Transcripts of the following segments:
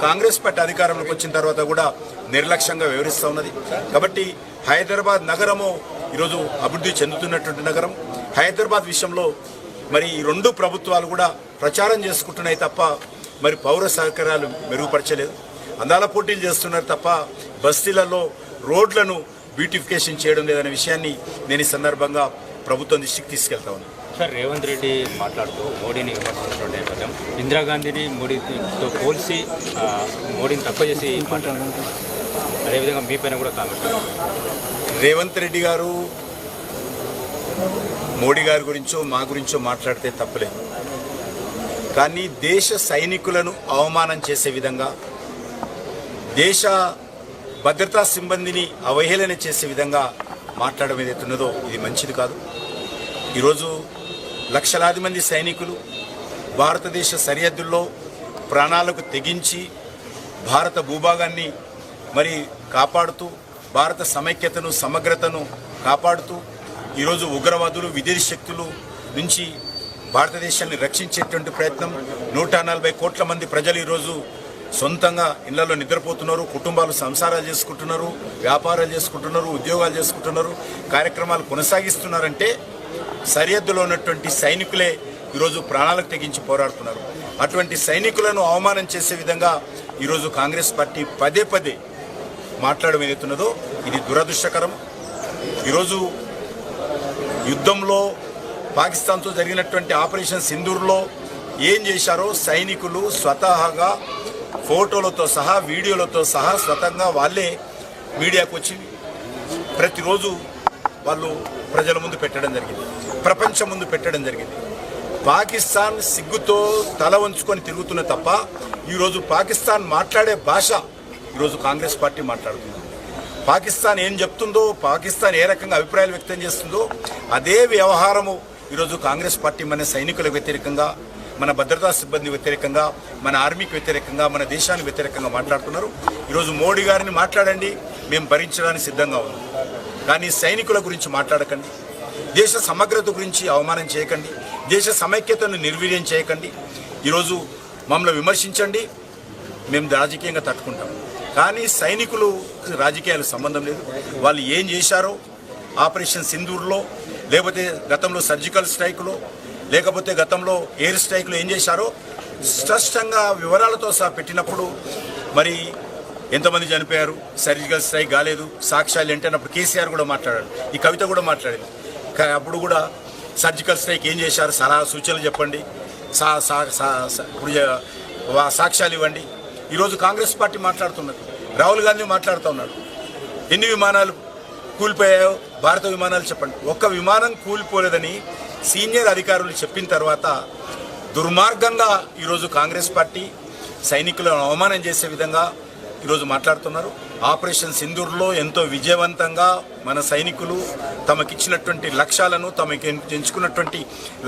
Congress party అధికారంలోకి వచ్చిన తర్వాత కూడా నిర్లక్ష్యంగా వ్యవహరిస్తూ ఉన్నది. కాబట్టి హైదరాబాద్ నగరము ఈరోజు అభివృద్ధి చెందుతున్నటువంటి నగరం. హైదరాబాద్ విషయంలో మరి ఈ రెండు ప్రభుత్వాలు కూడా ప్రచారం చేసుకుంటున్నాయి తప్ప మరి పౌర సౌకర్యాలు మెరుగుపరచలేదు. అందాల పోటీలు చేస్తున్నారు తప్ప బస్తీలలో రోడ్లను బ్యూటిఫికేషన్ చేయడం లేదనే విషయాన్ని నేను ఈ సందర్భంగా ప్రభుత్వం దృష్టికి తీసుకెళ్తా ఉన్నాను. సార్, రేవంత్ రెడ్డి మాట్లాడుతూ మోడీని విమర్శించిన నేపథ్యం ఇందిరాగాంధీని మోడీతో పోల్చి మోడీని తక్కువ చేసి మాట్లాడారు. అదేవిధంగా మీ పైన కూడా కామెంట్. రేవంత్ రెడ్డి గారు మోడీ గారి గురించో మా గురించో మాట్లాడితే తప్పలేదు, కానీ దేశ సైనికులను అవమానం చేసే విధంగా, దేశ భద్రతా సిబ్బందిని అవహేళన చేసే విధంగా మాట్లాడడం ఏదైతున్నదో ఇది మంచిది కాదు. ఈరోజు లక్షలాది మంది సైనికులు భారతదేశ సరిహద్దుల్లో ప్రాణాలకు తెగించి భారత భూభాగాన్ని మరి కాపాడుతూ, భారత సమైక్యతను సమగ్రతను కాపాడుతూ ఈరోజు ఉగ్రవాదులు విదేశీ శక్తులు నుంచి భారతదేశాన్ని రక్షించేటువంటి ప్రయత్నం. 140 కోట్ల మంది ప్రజలు ఈరోజు సొంతంగా ఇళ్లలో నిద్రపోతున్నారు, కుటుంబాలు సంసారాలు చేసుకుంటున్నారు, వ్యాపారాలు చేసుకుంటున్నారు, ఉద్యోగాలు చేసుకుంటున్నారు, కార్యక్రమాలు కొనసాగిస్తున్నారంటే సరిహద్దులో ఉన్నటువంటి సైనికులే ఈరోజు ప్రాణాలకు తెగించి పోరాడుతున్నారు. అటువంటి సైనికులను అవమానం చేసే విధంగా ఈరోజు కాంగ్రెస్ పార్టీ పదే పదే మాట్లాడడం ఏదైతున్నదో ఇది దురదృష్టకరం. ఈరోజు యుద్ధంలో పాకిస్తాన్తో జరిగినటువంటి ఆపరేషన్ సింధూర్లో ఏం చేశారో సైనికులు స్వతహాగా ఫోటోలతో సహా వీడియోలతో సహా స్వతంగా వాళ్ళే మీడియాకు వచ్చి ప్రతిరోజు వాళ్ళు ప్రజల ముందు పెట్టడం జరిగింది, ప్రపంచం ముందు పెట్టడం జరిగింది. పాకిస్తాన్ సిగ్గుతో తల వంచుకొని తిరుగుతున్న తప్ప ఈరోజు పాకిస్తాన్ మాట్లాడే భాష ఈరోజు కాంగ్రెస్ పార్టీ మాట్లాడుతుంది. పాకిస్తాన్ ఏం చెప్తుందో, పాకిస్తాన్ ఏ రకంగా అభిప్రాయాలు వ్యక్తం చేస్తుందో అదే వ్యవహారము ఈరోజు కాంగ్రెస్ పార్టీ మన సైనికులకు వ్యతిరేకంగా, మన భద్రతా సిబ్బంది వ్యతిరేకంగా, మన ఆర్మీకి వ్యతిరేకంగా, మన దేశానికి వ్యతిరేకంగా మాట్లాడుతున్నారు. ఈరోజు మోడీ గారిని మాట్లాడండి, మేము భరించడానికి సిద్ధంగా ఉన్నాం, కానీ సైనికుల గురించి మాట్లాడకండి, దేశ సమగ్రత గురించి అవమానం చేయకండి, దేశ సమైక్యతను నిర్వీర్యం చేయకండి. ఈరోజు మమ్మల్ని విమర్శించండి, మేము రాజకీయంగా తట్టుకుంటాం, కానీ సైనికులు రాజకీయాలకు సంబంధం లేదు. వాళ్ళు ఏం చేశారో ఆపరేషన్ సింధూర్లో, లేకపోతే గతంలో సర్జికల్ స్ట్రైక్లో, లేకపోతే గతంలో ఎయిర్ స్ట్రైక్లో ఏం చేశారో స్పష్టంగా వివరాలతో సహా పెట్టినప్పుడు మరి ఎంతమంది చనిపోయారు, సర్జికల్ స్ట్రైక్ కాలేదు, సాక్ష్యాలు ఏంటన్నప్పుడు కేసీఆర్ కూడా మాట్లాడాడు, ఈ కవిత కూడా మాట్లాడింది. అప్పుడు కూడా సర్జికల్ స్ట్రైక్ ఏం చేశారు, సలహా సూచనలు చెప్పండి, ఇప్పుడు సాక్ష్యాలు ఇవ్వండి. ఈరోజు కాంగ్రెస్ పార్టీ మాట్లాడుతున్నది, రాహుల్ గాంధీ మాట్లాడుతూ ఉన్నాడు, ఎన్ని విమానాలు కూలిపోయాయో భారత విమానాలు చెప్పండి. ఒక్క విమానం కూలిపోలేదని సీనియర్ అధికారులు చెప్పిన తర్వాత దుర్మార్గంగా ఈరోజు కాంగ్రెస్ పార్టీ సైనికులను అవమానం చేసే విధంగా ఈరోజు మాట్లాడుతున్నారు. ఆపరేషన్ సింధూర్లో ఎంతో విజయవంతంగా మన సైనికులు తమకిచ్చినటువంటి లక్ష్యాలను, తమకి ఎంచుకున్నటువంటి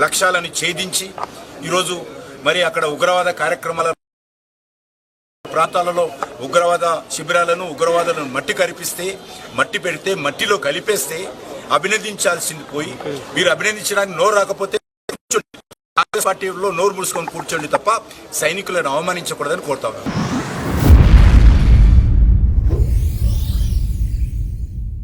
లక్ష్యాలను ఛేదించి ఈరోజు మరి అక్కడ ఉగ్రవాద కార్యక్రమాల ప్రాంతాలలో ఉగ్రవాద శిబిరాలను, ఉగ్రవాదులను మట్టి పెడితే మట్టిలో కలిపేస్తే అభినందించాల్సింది పోయి మీరు అభినందించడానికి నోరు రాకపోతే కాంగ్రెస్ పార్టీలో నోరు మూసుకొని కూర్చోండి తప్ప సైనికులను అవమానించకూడదని కోరుతా ఉన్నాను.